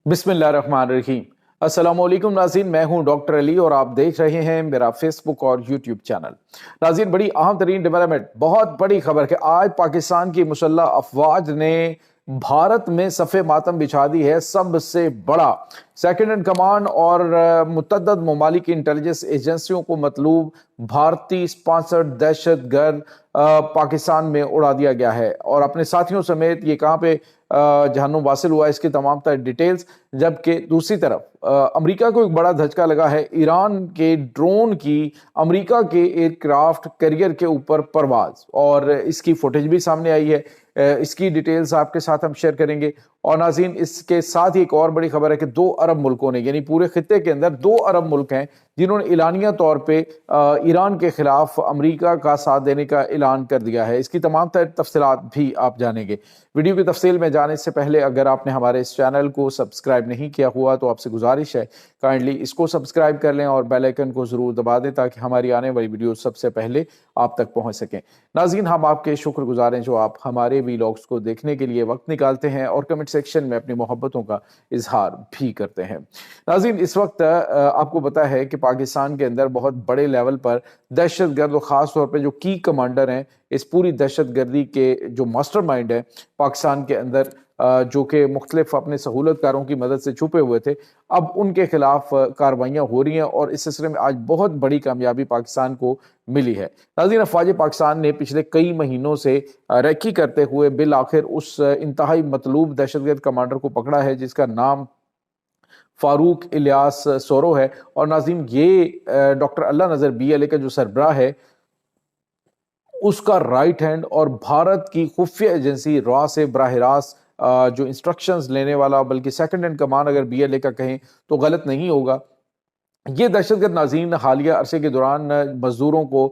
बिस्मिल्लाहिर्रहमानिर्रहीम। अस्सलामुअलैकुम नाज़रीन, मैं हूं डॉक्टर अली और आप देख रहे हैं मेरा फेसबुक और यूट्यूब चैनल। नाज़रीन, बड़ी अहम तरीन डेवलपमेंट, बहुत बड़ी खबर कि आज पाकिस्तान की मुसल्लह अफवाज ने भारत में सफ़े मातम बिछा दी है। सबसे बड़ा सेकंड इन कमांड और मुतअद्दिद ममालिक की इंटेलिजेंस एजेंसियों को मतलूब भारतीय स्पॉन्सर्ड दहशत गर्द पाकिस्तान में उड़ा दिया गया है और अपने साथियों समेत ये कहाँ पे जहन्नुम वासिल हुआ, इसकी तमाम तर डिटेल्स। जबकि दूसरी तरफ अमेरिका को एक बड़ा धचका लगा है ईरान के ड्रोन की अमेरिका के एयरक्राफ्ट कैरियर के ऊपर परवाज, और इसकी फुटेज भी सामने आई है। इसकी डिटेल्स आपके साथ हम शेयर करेंगे। और नाज़रीन, इसके साथ ही एक और बड़ी खबर है कि 2 अरब मुल्कों ने, यानी पूरे खित्ते के अंदर 2 अरब मुल्क हैं जिन्होंने एलानिया तौर पे ईरान के खिलाफ अमेरिका का साथ देने का ऐलान कर दिया है। इसकी तमाम तफसीलात भी आप जानेंगे। वीडियो की तफसील में जाने से पहले अगर आपने हमारे इस चैनल को सब्सक्राइब नहीं किया हुआ तो आपसे गुजारिश है काइंडली इसको सब्सक्राइब कर लें और बेल आइकन को ज़रूर दबा दें ताकि हमारी आने वाली वीडियो सबसे पहले आप तक पहुंच सकें। नाज़रीन, हम आपके शुक्रगुजार हैं जो आप हमारे वीलॉग्स को देखने के लिए वक्त निकालते हैं और कमेंट सेक्शन में अपनी मोहब्बतों का इजहार भी करते हैं। नाज़रीन, इस वक्त आपको पता है कि पाकिस्तान के अंदर बहुत बड़े लेवल पर दहशत गर्द और ख़ास तौर पर जो की कमांडर हैं इस पूरी दहशत गर्दी के जो मास्टर माइंड है पाकिस्तान के अंदर, जो कि मुख्तलिफ अपने सहूलतकारों की मदद से छुपे हुए थे, अब उनके खिलाफ कार्रवाइयाँ हो रही हैं और इस सिलसिले में आज बहुत बड़ी कामयाबी पाकिस्तान को मिली है। नाज़रीन, अफ़वाज पाकिस्तान ने पिछले कई महीनों से रेकी करते हुए बिल आखिर उस इंतहाई मतलूब दहशतगर्द कमांडर को पकड़ा है जिसका नाम फारूक इलियास सोरो है। और नाज़रीन, ये डॉक्टर अल्लाह नज़र BLA का जो सरबराह है उसका राइट हैंड और भारत की खुफिया एजेंसी रॉ से बराह रास्त जो इंस्ट्रक्शंस लेने वाला, बल्कि सेकंड इन कमांड अगर BLA का कहें तो गलत नहीं होगा। ये दहशतगर्द नाज़रीन हालिया अरसे के दौरान मजदूरों को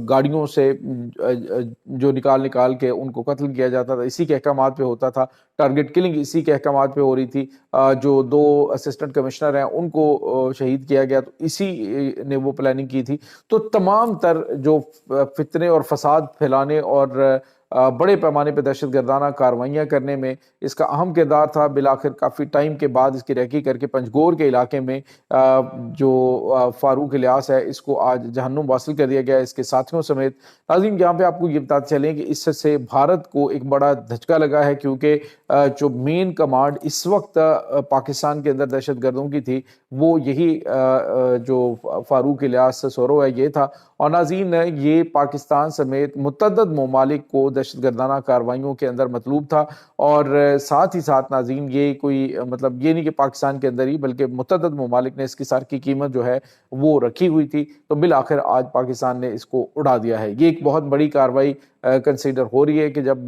गाड़ियों से जो निकाल के उनको कत्ल किया जाता था, इसी के अहकामात पे होता था। टारगेट किलिंग इसी के अहकामात पे हो रही थी। जो 2 असिस्टेंट कमिश्नर हैं उनको शहीद किया गया, तो इसी ने वो प्लानिंग की थी। तो तमाम तर जो फितने और फसाद फैलाने और बड़े पैमाने पर दहशत गर्दाना कार्रवाइयाँ करने में इसका अहम किरदार था। बिलाखिर काफ़ी टाइम के बाद इसकी रेकी करके पंजगोर के इलाके में जो फारूक इलियास है इसको आज जहन्नुम वासिल कर दिया गया इसके साथियों समेत। नाज़रीन, यहाँ पे आपको ये बताते चलें कि इससे भारत को एक बड़ा धचका लगा है क्योंकि जो मेन कमांड इस वक्त पाकिस्तान के अंदर दहशत गर्दों की थी वो यही जो फारूक इलियास सोरो है ये था। और नाज़रीन, ये पाकिस्तान समेत मुतअद्दिद ममालिक को दहशत गर्दाना कार्रवाइयों के अंदर मतलूब था। और साथ ही साथ नाज़रीन, ये कोई मतलब ये नहीं कि पाकिस्तान के अंदर ही बल्कि मुतअद्दिद ममालिक ने इसकी सर की कीमत जो है वो रखी हुई थी। तो बिल आखिर आज पाकिस्तान ने इसको उड़ा दिया है। ये एक बहुत बड़ी कार्रवाई कंसीडर हो रही है कि जब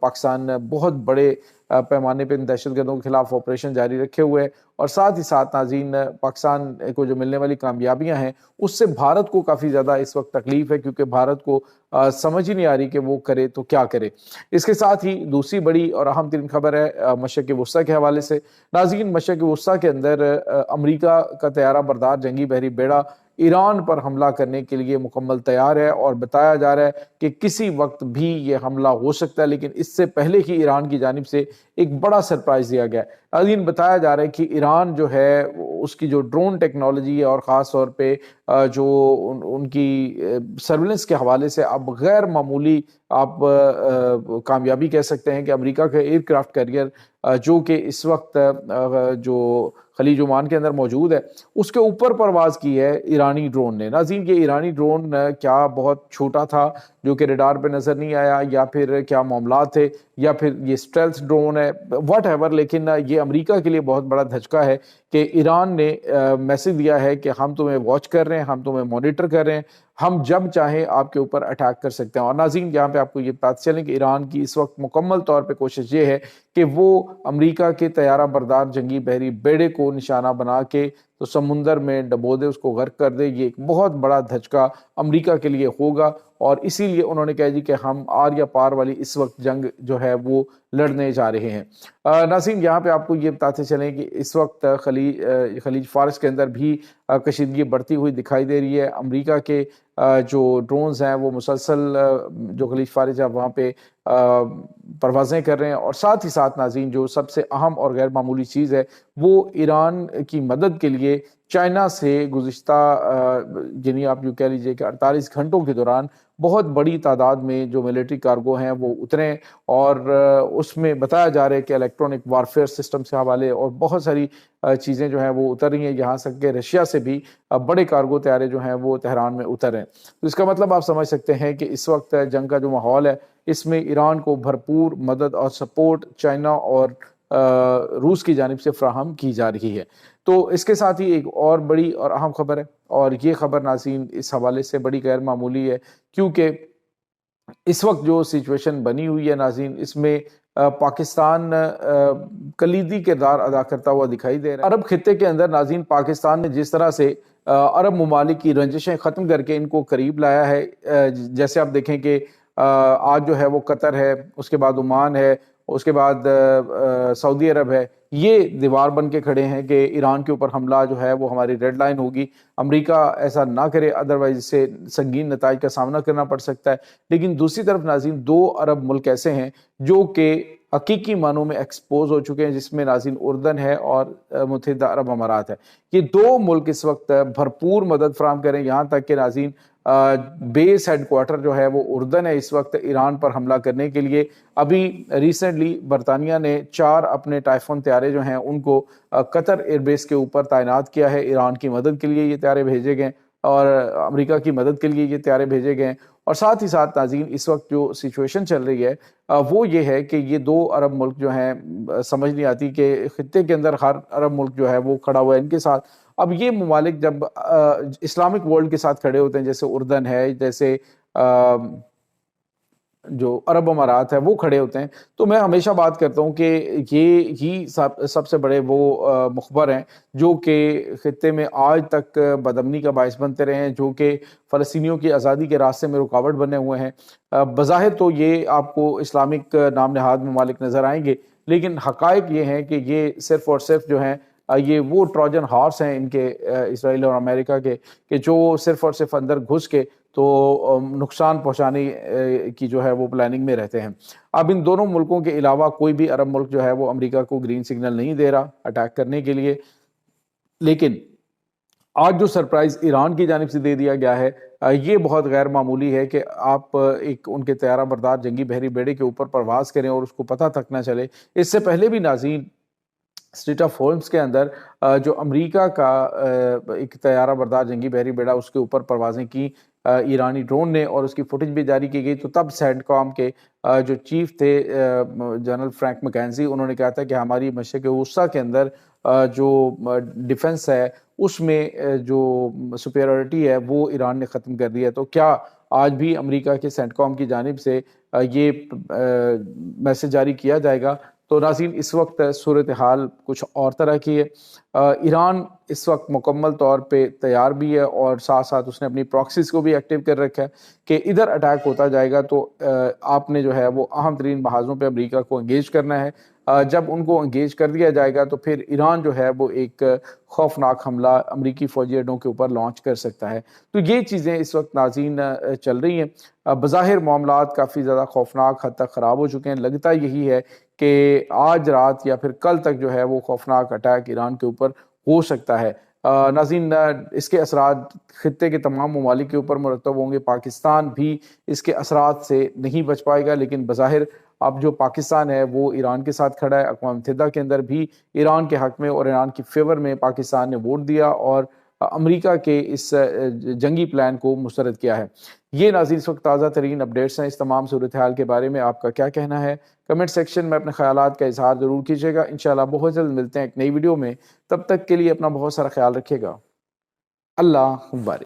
पाकिस्तान बहुत बड़े पैमाने पर दहशतगर्दों के खिलाफ ऑपरेशन जारी रखे हुए है और साथ ही साथ नाज़रीन पाकिस्तान को जो मिलने वाली कामयाबियां हैं उससे भारत को काफ़ी ज़्यादा इस वक्त तकलीफ है क्योंकि भारत को समझ ही नहीं आ रही कि वो करे तो क्या करे। इसके साथ ही दूसरी बड़ी और अहम तरीन खबर है मशरक़ वस्ता के हवाले से। नाज़रीन, मशरक़ वस्ता के अंदर अमेरिका का तैयारा बरदार जंगी बहरी बेड़ा ईरान पर हमला करने के लिए मुकम्मल तैयार है और बताया जा रहा है कि किसी वक्त भी ये हमला हो सकता है, लेकिन इससे पहले ही ईरान की जानिब से एक बड़ा सरप्राइज दिया गया है। नाज़रीन, बताया जा रहा है कि ईरान जो है उसकी जो ड्रोन टेक्नोलॉजी है और ख़ास तौर पे जो उनकी सर्विलेंस के हवाले से अब गैर मामूली आप कामयाबी कह सकते हैं कि अमेरिका का एयरक्राफ्ट कैरियर जो कि इस वक्त जो खलीज ओमान के अंदर मौजूद है उसके ऊपर परवाज़ की है ईरानी ड्रोन ने। नाज़रीन, ये ईरानी ड्रोन क्या बहुत छोटा था जो कि रडार पे नज़र नहीं आया, या फिर क्या मामला थे, या फिर ये स्टेल्थ ड्रोन है, वट एवर, लेकिन ये अमेरिका के लिए बहुत बड़ा धचका है कि ईरान ने मैसेज दिया है कि हम तुम्हें वॉच कर रहे हैं, हम तुम्हें मॉनिटर कर रहे हैं, हम जब चाहें आपके ऊपर अटैक कर सकते हैं। और नाज़रीन, यहाँ पे आपको ये बताते चलें कि ईरान की इस वक्त मुकम्मल तौर पे कोशिश ये है कि वो अमेरिका के तैयारा बरदार जंगी बहरी बेड़े को निशाना बना के तो समुंदर में डबो दे, उसको गर्क कर दे। ये एक बहुत बड़ा धचका अमेरिका के लिए होगा और इसीलिए उन्होंने कहा जी कि हम आर या पार वाली इस वक्त जंग जो है वो लड़ने जा रहे हैं। नाज़रीन, यहाँ पे आपको ये बताते चलें कि इस वक्त खलीज फारस के अंदर भी कशीदगी बढ़ती हुई दिखाई दे रही है। अमेरिका के जो ड्रोन्स हैं वो मुसलसल जो खलीज फारस है वहाँ पे پروازیں کر رہے ہیں، اور ساتھ ہی ساتھ ناظرین جو سب سے اہم اور غیر معمولی چیز ہے وہ ایران کی مدد کے لیے چائنا سے گزشتہ یعنی آپ یوں کہہ لیجئے کہ 48 گھنٹوں کے دوران بہت بڑی تعداد میں جو ملٹری کارگو ہیں وہ اتریں، اور اس میں بتایا جا رہا ہے کہ الیکٹرونک وارفیئر سسٹم سے حوالے اور بہت ساری چیزیں جو ہیں وہ اتر رہی ہیں، یہاں تک کہ رشیا سے بھی بڑے کارگو طیارے جو ہیں وہ تہران میں اتر رہے ہیں۔ تو اس کا مطلب آپ سمجھ سکتے ہیں کہ اس وقت جنگ کا جو ماحول ہے اس میں ایران کو بھرپور مدد اور سپورٹ چائنا اور روس کی جانب سے فراہم کی جا رہی ہے۔ تو اس کے ساتھ ہی ایک اور بڑی اور اہم خبر ہے، اور یہ خبر ناظرین اس حوالے سے بڑی غیر معمولی ہے کیونکہ اس وقت جو سچویشن بنی ہوئی ہے ناظرین، اس میں پاکستان کلیدی کردار ادا کرتا ہوا دکھائی دے رہا ہے۔ عرب خطے کے اندر ناظرین پاکستان نے جس طرح سے عرب ممالک کی رنجشیں ختم کر کے ان کو قریب لایا ہے، جیسے آپ دیکھیں کہ آج جو ہے وہ قطر ہے، اس کے بعد عمان ہے، اس کے بعد سعودی عرب ہے، یہ دیوار بن کے کھڑے ہیں کہ ایران کے اوپر حملہ جو ہے وہ ہماری ریڈ لائن ہوگی، امریکہ ایسا نہ کرے ادروائز اس سے سنگین نتائج کا سامنا کرنا پڑ سکتا ہے۔ لیکن دوسری طرف ناظرین 2 عرب ملک ایسے ہیں جو کہ حقیقی معنوں میں ایکسپوز ہو چکے ہیں، جس میں ناظرین اردن ہے اور متحدہ عرب امارات ہے۔ یہ 2 ملک اس وقت بھرپور مدد فراہم کریں، یہاں تک کہ ناظرین بیس ہیڈ کوارٹر جو ہے وہ اردن ہے اس وقت ایران پر حملہ کرنے کے لیے۔ ابھی ریسنٹلی برطانیہ نے 4 اپنے ٹائفون طیارے جو ہیں ان کو قطر ایئر بیس کے اوپر تعینات کیا ہے، ایران کی مدد کے لیے یہ طیارے بھیجے گئے اور امریکہ کی مدد کے لیے یہ طیارے بھیجے گئے۔ اور ساتھ ہی ساتھ ناظرین اس وقت جو سچویشن چل رہی ہے وہ یہ ہے کہ یہ 2 عرب ملک جو ہیں، سمجھ نہیں آتی کہ خطے کے اندر ہر عرب ملک جو ہے وہ کھڑا ہوا ہے ان کے ساتھ۔ اب یہ ممالک جب اسلامک ورلڈ کے ساتھ کھڑے ہوتے ہیں، جیسے اردن ہے، جیسے جو عرب امارات ہے وہ کھڑے ہوتے ہیں، تو میں ہمیشہ بات کرتا ہوں کہ یہ ہی سب سے بڑے وہ مخبر ہیں جو کہ خطے میں آج تک بدامنی کا باعث بنتے رہے ہیں، جو کہ فلسطینیوں کی آزادی کے راستے میں رکاوٹ بنے ہوئے ہیں۔ بظاہر تو یہ آپ کو اسلامک نام نہاد ممالک نظر آئیں گے، لیکن حقائق یہ ہیں کہ یہ صرف اور صرف جو ہیں یہ وہ ٹروجن ہارس ہیں ان کے اسرائیل اور امریکہ کے، کہ جو صرف اور صرف اندر گھس کے تو نقصان پہنچانے کی جو ہے وہ پلاننگ میں رہتے ہیں۔ اب ان دونوں ملکوں کے علاوہ کوئی بھی عرب ملک جو ہے وہ امریکہ کو گرین سگنل نہیں دے رہا اٹیک کرنے کے لیے، لیکن آج جو سرپرائز ایران کی جانب سے دے دیا گیا ہے یہ بہت غیر معمولی ہے کہ آپ ایک ان کے طیارہ بردار جنگی بحری بیڑے کے اوپر پرواز کریں اور اس کو پتہ تک نہ چلے۔ اس سے پہلے بھی ناظرین اسٹریٹ آف ہولمز کے اندر جو امریکہ کا ایک طیارہ بردار جنگی بحری بیڑا اس کے اوپر پروازیں کی ایرانی ڈرون نے، اور اس کی فوٹیج بھی جاری کی گئی، تو تب سینٹ کام کے جو چیف تھے جنرل فرینک مکینزی، انہوں نے کہا تھا کہ ہماری مشرق وسطیٰ کے اندر جو ڈیفنس ہے اس میں جو سپیریورٹی ہے وہ ایران نے ختم کر دی ہے۔ تو کیا آج بھی امریکہ کے سینٹ کام کی جانب سے یہ میسج جاری کیا جائے گا؟ تو ناظرین اس وقت صورتحال کچھ اور طرح کی ہے۔ ایران اس وقت مکمل طور پہ تیار بھی ہے، اور ساتھ ساتھ اس نے اپنی پراکسیز کو بھی ایکٹیو کر رکھا ہے کہ ادھر اٹیک ہوتا جائے گا تو آپ نے جو ہے وہ اہم ترین محاذوں پہ امریکہ کو انگیج کرنا ہے۔ جب ان کو انگیج کر دیا جائے گا تو پھر ایران جو ہے وہ ایک خوفناک حملہ امریکی فوجی اڈوں کے اوپر لانچ کر سکتا ہے۔ تو یہ چیزیں اس وقت ناظرین چل رہی ہیں۔ بظاہر معاملات کافی زیادہ خوفناک حد تک خراب ہو چکے ہیں، لگتا یہی ہے کہ آج رات یا پھر کل تک جو ہے وہ خوفناک اٹیک ایران کے اوپر ہو سکتا ہے۔ ناظرین اس کے اثرات خطے کے تمام ممالک کے اوپر مرتب ہوں گے، پاکستان بھی اس کے اثرات سے نہیں بچ پائے گا، لیکن بظاہر اب جو پاکستان ہے وہ ایران کے ساتھ کھڑا ہے۔ اقوام متحدہ کے اندر بھی ایران کے حق میں اور ایران کی فیور میں پاکستان نے ووٹ دیا اور امریکہ کے اس جنگی پلان کو مسترد کیا ہے۔ یہ ناظرین اس وقت تازہ ترین اپڈیٹس ہیں۔ اس تمام صورتحال کے بارے میں آپ کا کیا کہنا ہے؟ کمنٹ سیکشن میں اپنے خیالات کا اظہار ضرور کیجیے گا۔ انشاءاللہ بہت جلد ملتے ہیں ایک نئی ویڈیو میں، تب تک کے لیے اپنا بہت سارا خیال رکھیے گا۔ اللہ مبارک۔